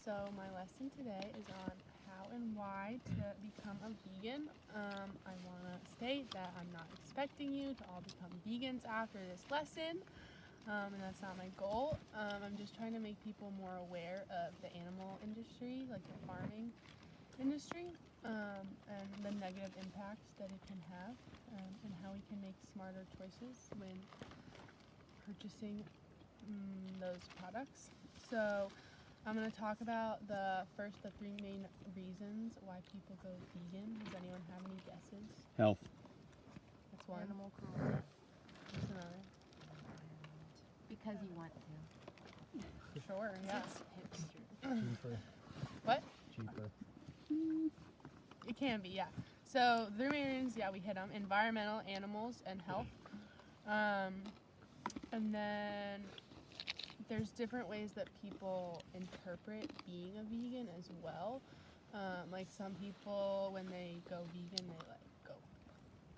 So my lesson today is on how and why to become a vegan. I want to state that I'm not expecting you to all become vegans after this lesson, and that's not my goal. I'm just trying to make people more aware of the animal industry, like the farming industry, and the negative impacts that it can have, and how we can make smarter choices when purchasing those products. So I'm going to talk about the three main reasons why people go vegan. Does anyone have any guesses? Health. That's one. Animal cruelty. What's another? Because you want to. Sure, yeah. It's hipster. Cheaper. What? Cheaper. It can be, yeah. So the three main reasons, yeah, we hit them. Environmental, animals, and health. And then there's different ways that people interpret being a vegan as well. Like some people, when they go vegan, they like go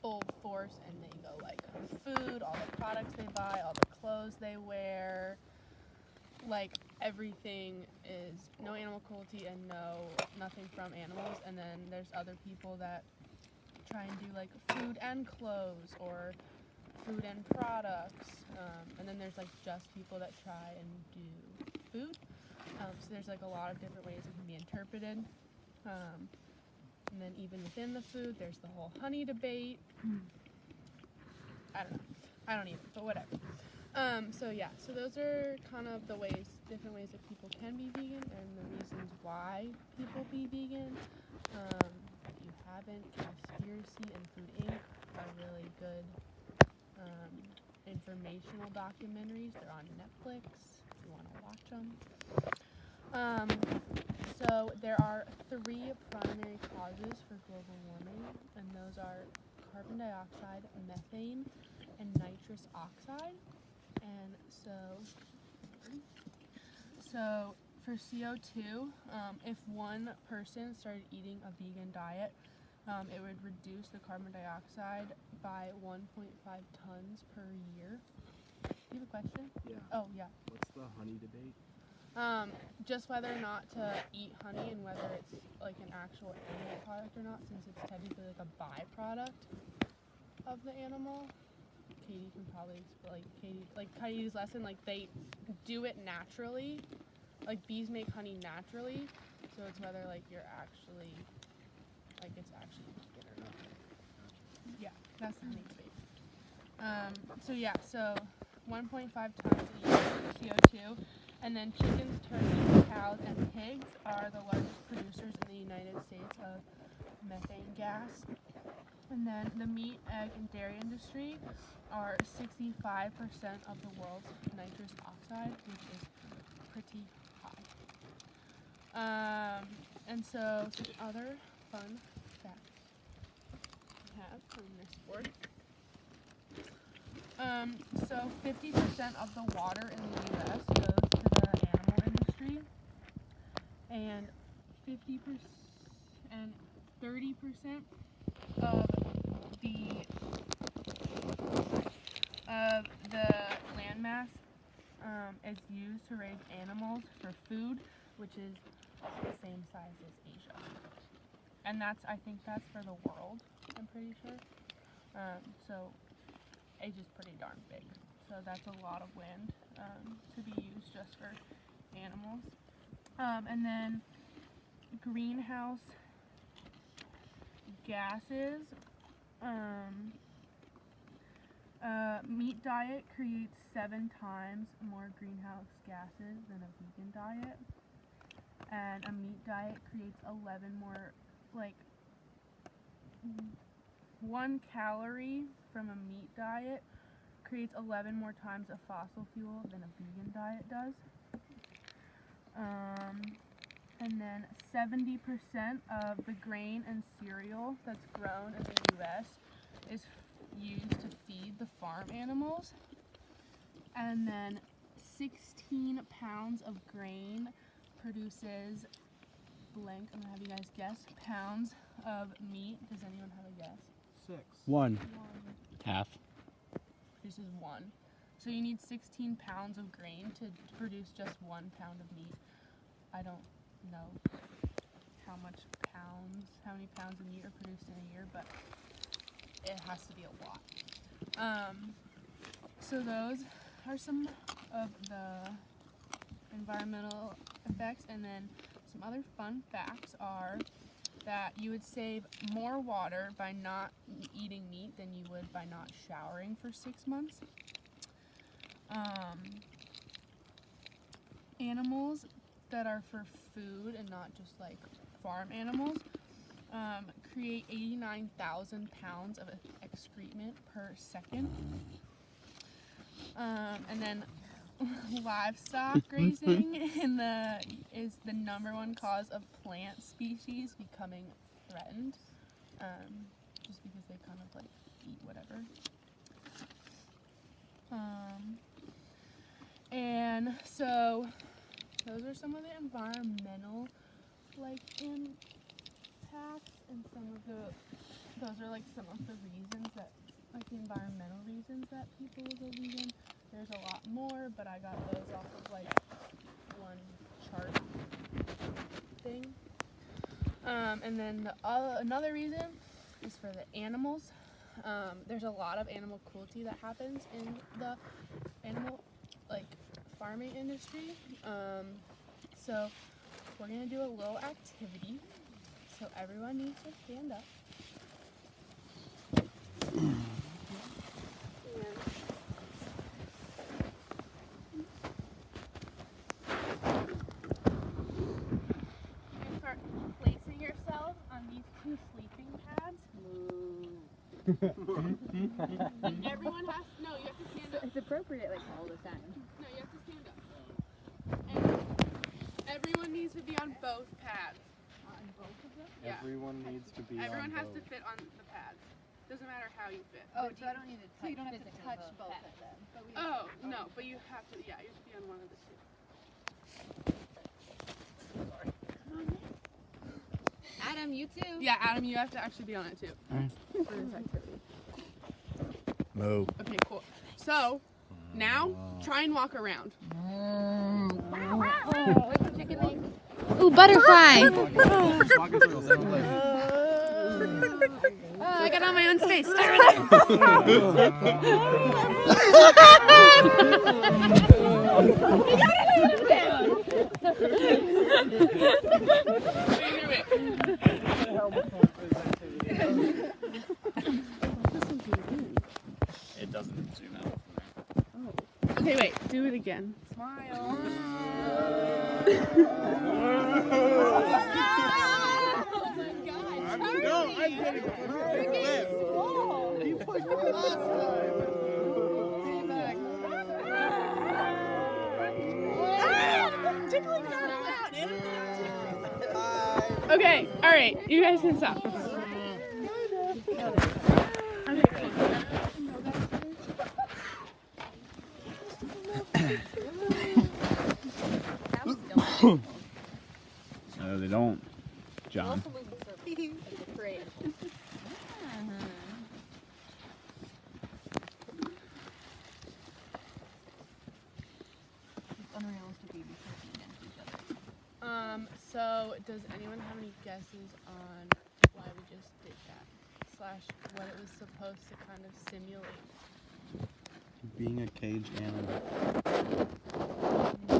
full force and they go like food, all the products they buy, all the clothes they wear. Like everything is no animal cruelty and nothing from animals. And then there's other people that try and do like food and clothes or food and products, and then there's like just people that try and do food. So there's like a lot of different ways it can be interpreted. And then even within the food, there's the whole honey debate. I don't know. I don't even, but whatever. So those are kind of the different ways that people can be vegan and the reasons why people be vegan. If you haven't, Conspiracy and Food Inc. are really good informational documentaries. They're on Netflix if you want to watch them. So there are three primary causes for global warming, and those are carbon dioxide, methane, and nitrous oxide. And so for CO2, if one person started eating a vegan diet, it would reduce the carbon dioxide by 1.5 tons per year. Do you have a question? Yeah. Oh, yeah. What's the honey debate? Just whether or not to eat honey and whether it's like an actual animal product or not, since it's technically like a byproduct of the animal. Katie can probably explain, Katie's lesson, like they do it naturally. Like bees make honey naturally, so it's whether like you're actually it's actually vegan or not. Yeah, that's the honey debate. So 1.5 tons a year of CO2, and then chickens, turkeys, cows, and pigs are the largest producers in the United States of methane gas. And then the meat, egg, and dairy industry are 65% of the world's nitrous oxide, which is pretty high. And so some other fun facts we have from this board. So 50% of the water in the U.S. goes to the animal industry, and 30% of the landmass is used to raise animals for food, which is the same size as Asia. And I think that's for the world, I'm pretty sure. So Asia's pretty darn big. So that's a lot of land to be used just for animals. And then greenhouse gases. Meat diet creates 7 times more greenhouse gases than a vegan diet. And a meat diet creates 11 more, 1 calorie from a meat diet creates 11 more times of fossil fuel than a vegan diet does. And then 70% of the grain and cereal that's grown in the U.S. is used to feed the farm animals. And then 16 pounds of grain produces blank. I'm going to have you guys guess. Pounds of meat. Does anyone have a guess? 6. 1. Half. Produces 1. So you need 16 pounds of grain to produce just 1 pound of meat. I don't know how many pounds of meat are produced in a year, but it has to be a lot. So those are some of the environmental effects, and then some other fun facts are that you would save more water by not eating meat than you would by not showering for 6 months. Animals that are for food and not just like farm animals create 89,000 pounds of excrement per second. And then livestock grazing is the number one cause of plant species becoming threatened, just because they kind of like eat whatever. And so those are some of the environmental like impacts, and those are like some of the reasons that, like the environmental reasons that people will go vegan. There's a lot more, but I got those off of like one chart thing. And then another reason is for the animals. There's a lot of animal cruelty that happens in the animal like farming industry. So we're gonna do a little activity. So everyone needs to stand up. And start placing yourself on these 2 sleeping pads. And everyone has you have to stand up. It's appropriate like all the time. No, you have to stand up. And everyone needs to be on both pads. On both of them? Yeah. Everyone needs to be Everyone on has both. to fit on the pads. Doesn't matter how you fit. Oh, But so I don't need to touch. So you don't have to physically touch both both pads. of them. But we Oh, no, but you have to be on one of the 2. Adam, you too. Yeah, Adam, you have to actually be on it too. Alright. For this activity. Move. Okay, cool. So, now, try and walk around. Ooh, butterfly. Just walk in circles. I got on my own space. It doesn't zoom out. Okay, wait. Do it again. Smile. No, I'm getting it. You pushed me last time. Okay, alright. You guys can stop. No, they don't, John. So does anyone have any guesses on why we just did that? / what it was supposed to kind of simulate? Being a caged animal. No.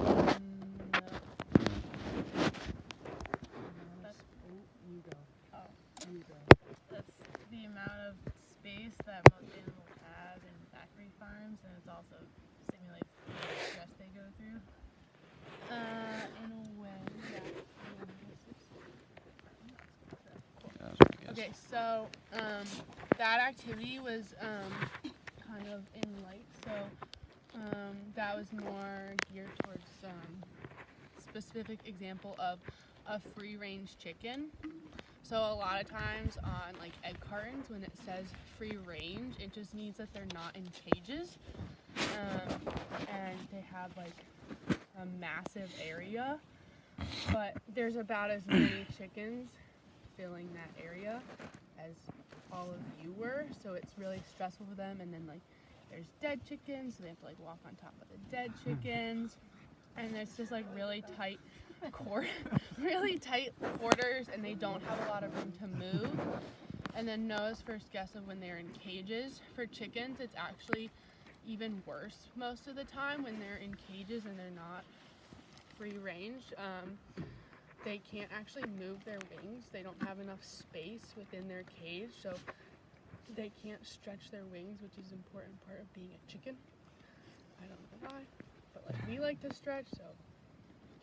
That's the amount of space that most animals have in factory farms, and it also simulates the stress they go through. In a way, yeah. Okay, so that activity was kind of in light, so that was more geared towards specific example of a free-range chicken. So a lot of times on like egg cartons, when it says free range, it just means that they're not in cages, and they have like a massive area, but there's about as many chickens filling that area as all of you were, so it's really stressful for them. And then like there's dead chickens, so they have to like walk on top of the dead chickens, and it's just like really tight really tight quarters, and they don't have a lot of room to move. And then Noah's first guess of when they're in cages. For chickens, it's actually even worse most of the time when they're in cages and they're not free range. They can't actually move their wings. They don't have enough space within their cage, so they can't stretch their wings, which is an important part of being a chicken. I don't know why, but like we like to stretch, so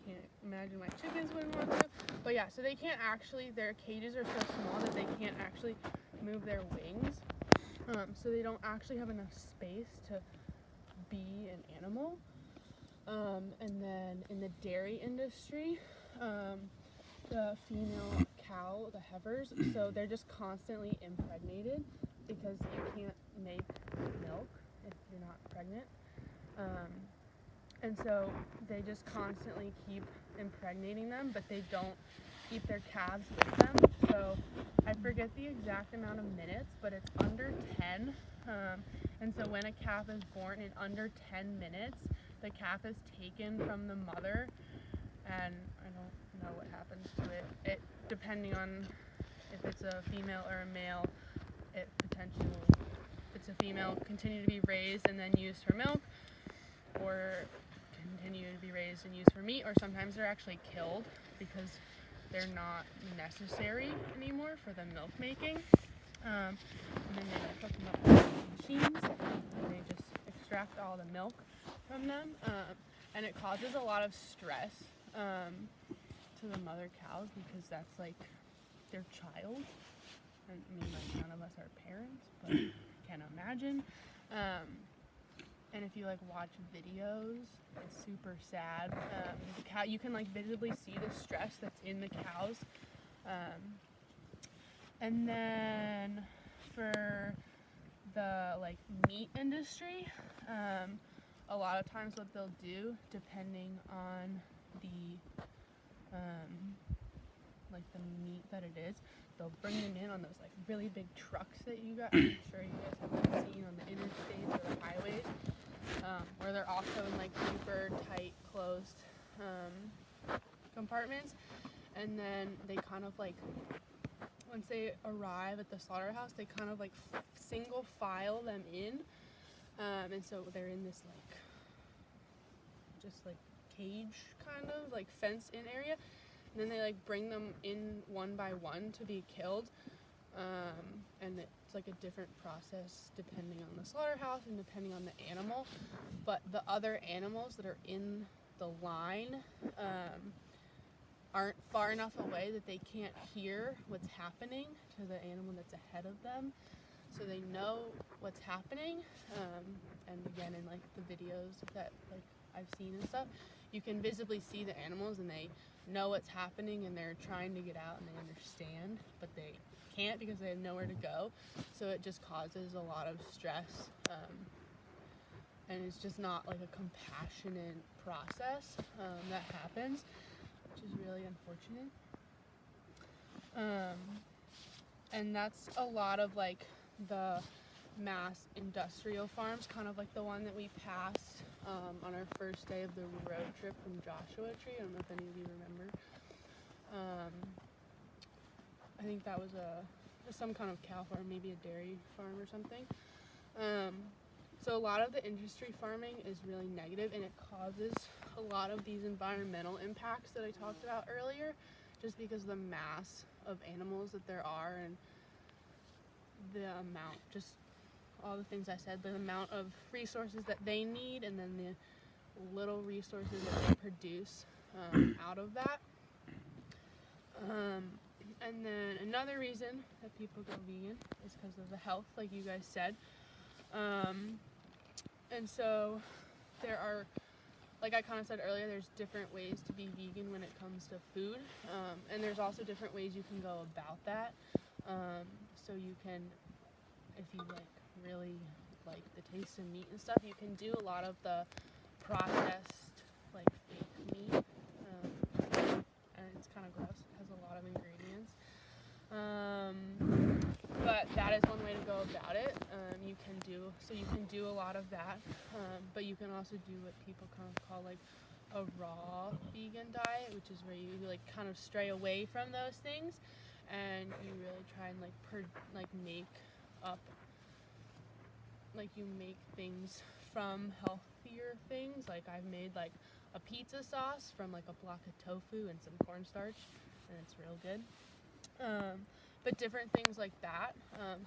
can't imagine why chickens wouldn't want to. But yeah, so they can't actually, their cages are so small that they can't actually move their wings. So they don't actually have enough space to be an animal. And then in the dairy industry, the female cow, the heifers, so they're just constantly impregnated because you can't make milk if you're not pregnant. And so they just constantly keep impregnating them, but they don't keep their calves with them. So I forget the exact amount of minutes, but it's under 10. And so when a calf is born in under 10 minutes, the calf is taken from the mother, and I don't know what happens to it. It depending on if it's a female or a male, it potentially will, if it's a female, continue to be raised and then used for milk, or continue to be raised and used for meat, or sometimes they're actually killed because they're not necessary anymore for the milk making. And then they hook them up with machines and they just extract all the milk from them. And it causes a lot of stress to the mother cows because that's like their child. And I mean, like, none of us are parents, but I can imagine. And if you like watch videos, it's super sad. The cow, you can like visibly see the stress that's in the cows. And then for the like meat industry, a lot of times what they'll do, depending on the like the meat that it is, they'll bring them in on those like really big trucks that I'm sure you guys have seen on the interstates or the highways, where they're also in like super tight closed compartments, and then they kind of like, once they arrive at the slaughterhouse, they kind of like single file them in, and so they're in this like just like cage kind of like fenced in area, and then they like bring them in one by one to be killed, and it's like a different process depending on the slaughterhouse and depending on the animal, but the other animals that are in the line aren't far enough away that they can't hear what's happening to the animal that's ahead of them, so they know what's happening. And again, in like the videos that like I've seen and stuff, you can visibly see the animals and they know what's happening and they're trying to get out and they understand, but they can't because they have nowhere to go. So it just causes a lot of stress, and it's just not like a compassionate process that happens, which is really unfortunate. And that's a lot of like the mass industrial farms, kind of like the one that we passed on our first day of the road trip from Joshua Tree. I don't know if any of you remember. I think that was some kind of cow farm, maybe a dairy farm or something. So a lot of the industry farming is really negative, and it causes a lot of these environmental impacts that I talked about earlier, just because of the mass of animals that there are and the amount, just all the things I said, the amount of resources that they need and then the little resources that they produce out of that. And then another reason that people go vegan is because of the health, like you guys said. And so there are, like I kind of said earlier, there's different ways to be vegan when it comes to food. And there's also different ways you can go about that. So you can, if you like really like the taste of meat and stuff, you can do a lot of the processed like fake meat. And it's kind of gross. It has a lot of ingredients. But that is one way to go about it. You can do a lot of that, but you can also do what people kind of call like a raw vegan diet, which is where you like kind of stray away from those things, and you really try and make up, like you make things from healthier things. Like I've made like a pizza sauce from like a block of tofu and some cornstarch, and it's real good. But different things like that.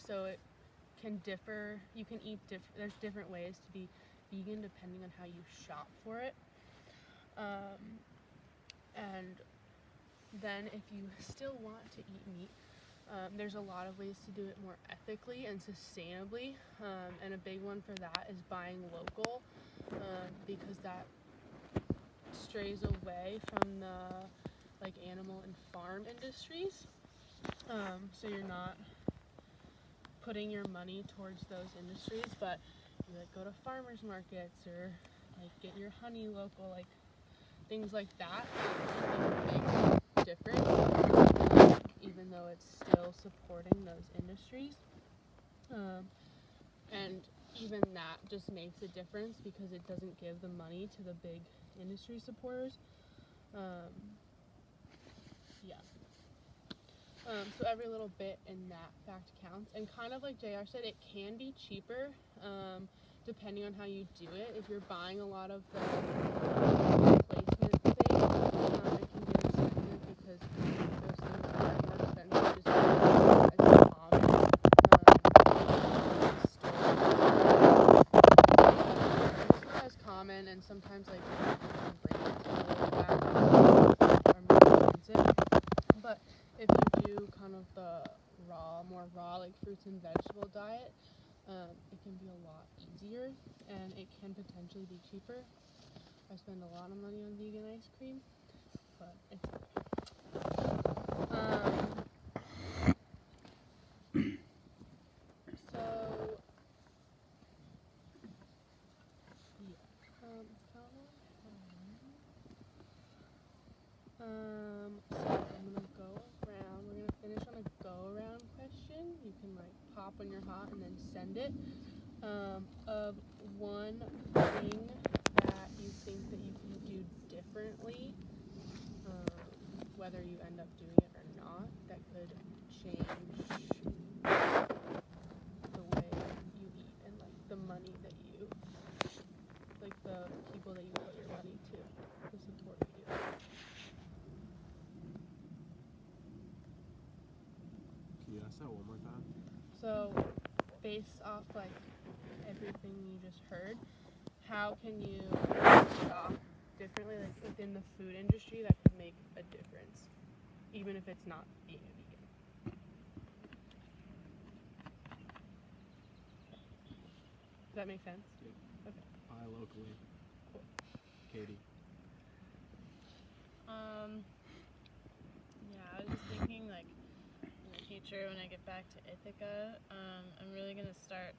So it can differ. You can eat there's different ways to be vegan depending on how you shop for it. And then if you still want to eat meat, there's a lot of ways to do it more ethically and sustainably. And a big one for that is buying local, because that strays away from the like animal and farm industries. So you're not putting your money towards those industries, but you like go to farmers markets or like get your honey local, like things like that. It's a big difference, even though it's still supporting those industries. And even that just makes a difference because it doesn't give the money to the big industry supporters. So every little bit in that fact counts. And kind of like JR said, it can be cheaper depending on how you do it. If you're buying a lot of the replacement things, it can get expensive because those things are more expensive just because it's as common. It's not as common, and sometimes like brands are a little bad or more expensive. But if you do kind of the more raw, like fruits and vegetable diet, it can be a lot easier and it can potentially be cheaper. I spend a lot of money on vegan ice cream, but it's so I'm gonna go around. We're gonna finish on a go-around question. You can like pop when you're hot and then send it. Of one thing that you think that you can do differently, whether you end up doing it or not, that could change the way you eat and like the money that you, like the people that you put your money to support you. Can you ask that one more time? So, based off like everything you just heard, how can you shop differently, like within the food industry, that could make a difference, even if it's not being a vegan? Does that make sense? Yeah. Okay. Buy locally. Cool. Katie. Yeah, I was just thinking like in the future when I get back to Ithaca, I'm really gonna start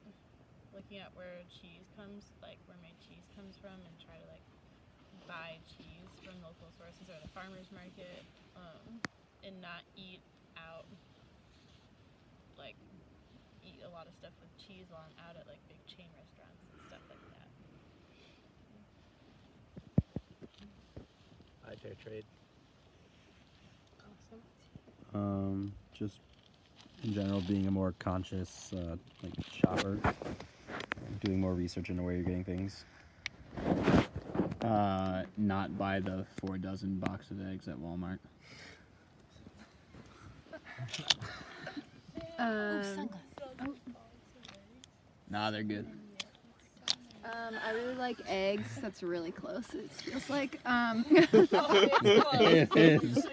looking at where cheese comes, like where my cheese comes from, and try to like buy cheese from local sources or the farmers market, and not eat out, like eat a lot of stuff with cheese while I'm out at like big chain restaurants and stuff like that. Buy fair trade. Awesome. Just in general, being a more conscious like shopper, doing more research into where you're getting things. Not buy the 4 dozen box of eggs at Walmart. Nah, they're good. I really like eggs. That's really close. It feels like. It is.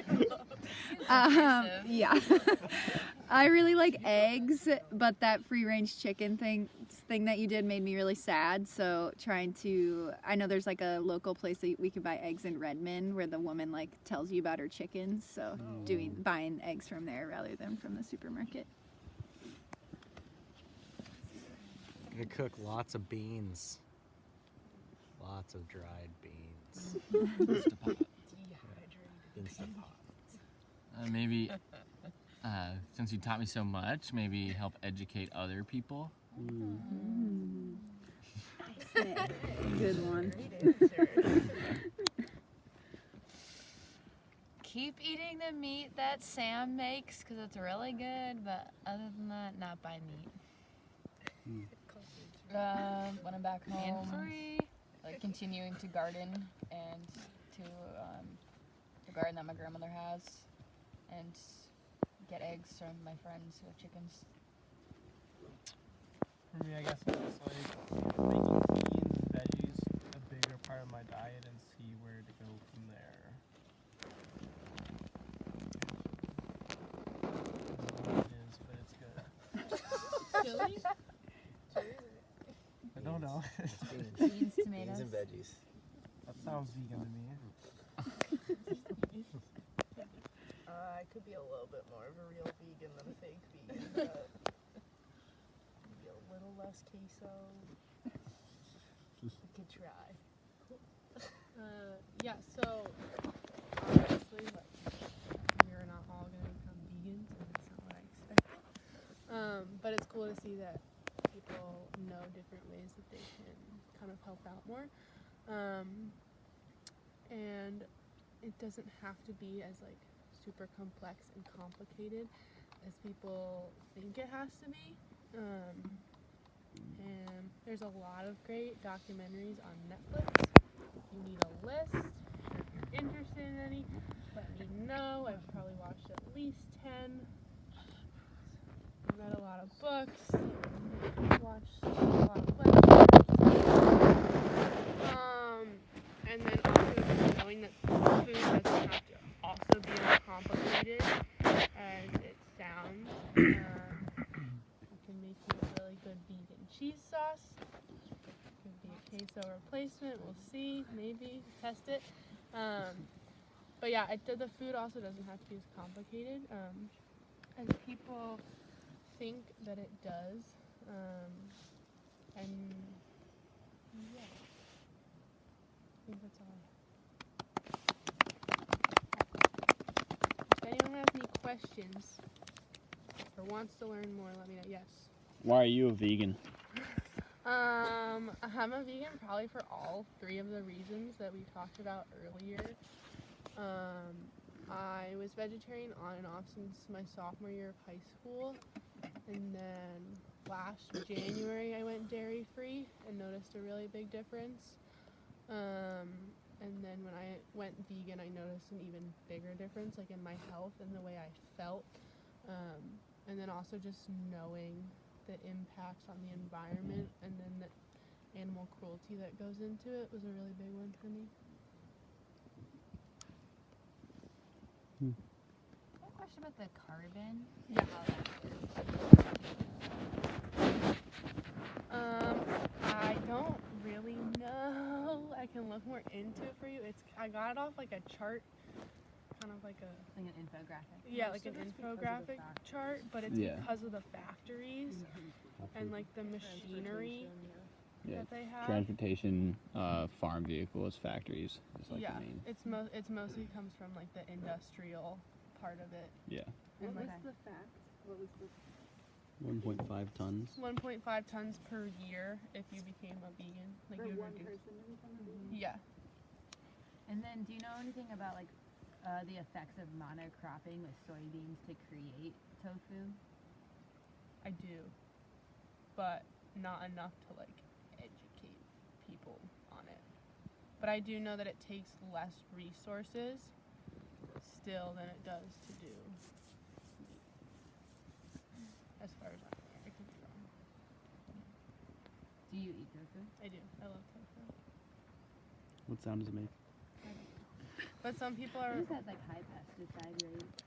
Yeah. I really like eggs, but that free-range chicken thing that you did made me really sad. So I know there's like a local place that we could buy eggs in Redmond where the woman like tells you about her chickens. So buying eggs from there rather than from the supermarket. Gonna cook lots of beans. Lots of dried beans. Instant pot. Maybe, since you taught me so much, maybe help educate other people. Good one. Great answer. keep eating the meat that Sam makes because it's really good, but other than that, not buy meat. When I'm back home, And free. like continuing to garden and to the garden that my grandmother has, and get eggs from my friends who have chickens. For me, I guess it's just like making beans, veggies a bigger part of my diet and see where to go from there. I don't know what it is, but it's good. Chili? I don't know. Beans, tomatoes. Beans and veggies. That sounds vegan to me. I could be a little bit more of a real vegan than a fake vegan, but maybe a little less queso. We could try. Yeah, so obviously, like, we're not all gonna become vegans, and that's not what I expected. But it's cool to see that people know different ways that they can kind of help out more. And it doesn't have to be as like super complex and complicated as people think it has to be. And there's a lot of great documentaries on Netflix. If you need a list, or if you're interested in any, let me know. I've probably watched at least 10. I've read a lot of books, watched a lot of lectures. And then also just knowing that food doesn't have to also be as complicated as it sounds. You can make you a really good vegan cheese sauce. Could be a queso replacement. We'll see. Maybe test it. But yeah, the food also doesn't have to be as complicated as people think that it does. And yeah, I think that's all I have. If anyone has any questions or wants to learn more, let me know. Yes. Why are you a vegan? I'm a vegan probably for all three of the reasons that we talked about earlier. I was vegetarian on and off since my sophomore year of high school, and then last January I went dairy free and noticed a really big difference. And then when I went vegan, I noticed an even bigger difference, like in my health and the way I felt. And then also just knowing the impacts on the environment and then the animal cruelty that goes into it was a really big one for me. I have a question about the carbon. Yeah. I don't really know. I can look more into it for you. I got it off like a chart, kind of like a Like an infographic. yeah, like an infographic chart, but it's because of the factories and like the machinery that they have. Transportation, farm vehicles, factories. Is like Yeah, the main. it's mostly comes from like the industrial part of it. Yeah. And What like was the fact? What was the 1.5 tons. 1.5 tons per year if you became a vegan. Like for you one reduce. person to become a vegan? Yeah. And then, do you know anything about like the effects of monocropping with soybeans to create tofu? I do, but not enough to like educate people on it. But I do know that it takes less resources still than it does to do meat. As far as I'm aware, I could be wrong. Do you eat tofu? I do. I love tofu. What sound does it make? I don't know. But some people are. It just has like high pesticide rates.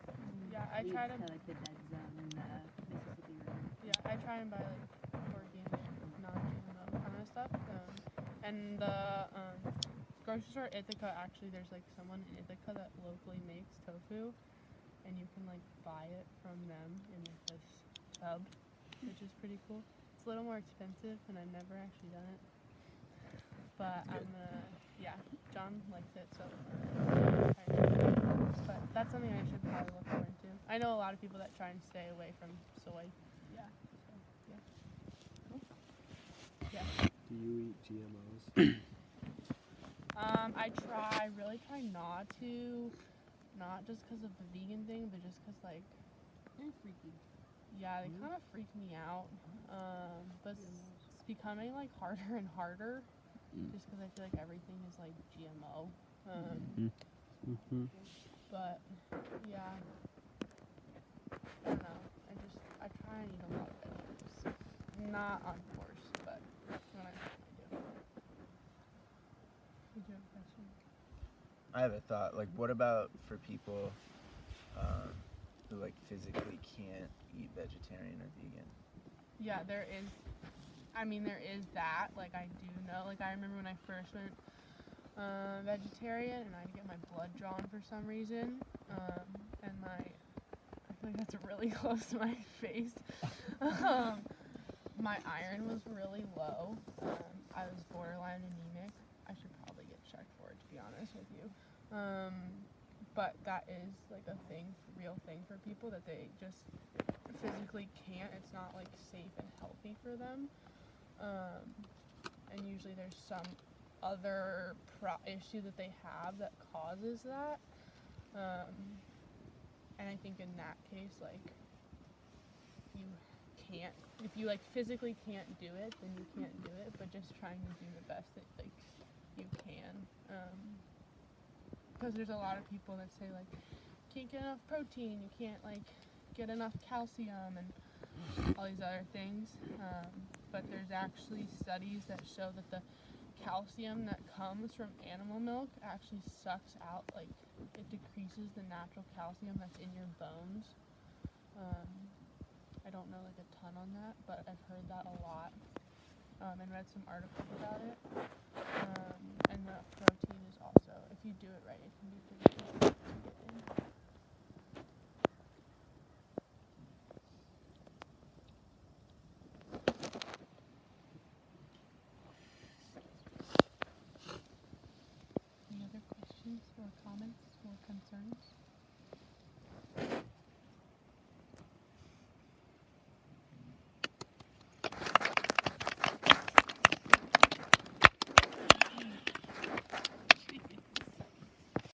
Yeah, I try to. like the dead zone in the Mississippi River. Yeah, I try and buy like organic, non-GMO kind of stuff. And the grocery store Ithaca, actually, there's like someone in Ithaca that locally makes tofu, and you can like buy it from them in like this tub, which is pretty cool. It's a little more expensive, and I've never actually done it. But I'm gonna, yeah, John likes it, so. But that's something I should probably look more into. I know a lot of people that try and stay away from soy. Yeah. So, yeah. Yeah. Do you eat GMOs? I really try not to, not just because of the vegan thing, but just because, like, They're freaky. yeah, they kind of freak me out. But it's becoming, like, harder and harder just because I feel like everything is, like, GMO. But, yeah. I don't know. I try and eat a lot of veggies. Not on force, but when I can, I do. Did you have a question? I have a thought. Like, what about for people who like physically can't eat vegetarian or vegan? Yeah, there is. I mean, there is that. Like, I do know. Like, I remember when I first went vegetarian, and I had to get my blood drawn for some reason, and I feel like that's really close to my face. My iron was really low. I was borderline anemic. I should probably get checked for it, to be honest with you. But that is like a real thing for people that they just physically can't. It's not like safe and healthy for them. And usually there's some other issue that they have that causes that. And I think in that case, like, you can't, if you like physically can't do it, then you can't do it, but just trying to do the best that like you can. Because there's a lot of people that say like, you can't get enough protein, you can't like get enough calcium and all these other things. But there's actually studies that show that the calcium that comes from animal milk actually sucks out, like, it decreases the natural calcium that's in your bones. I don't know like a ton on that, but I've heard that a lot, and read some articles about it. And the protein is also, if you do it right, it can be pretty good to get in.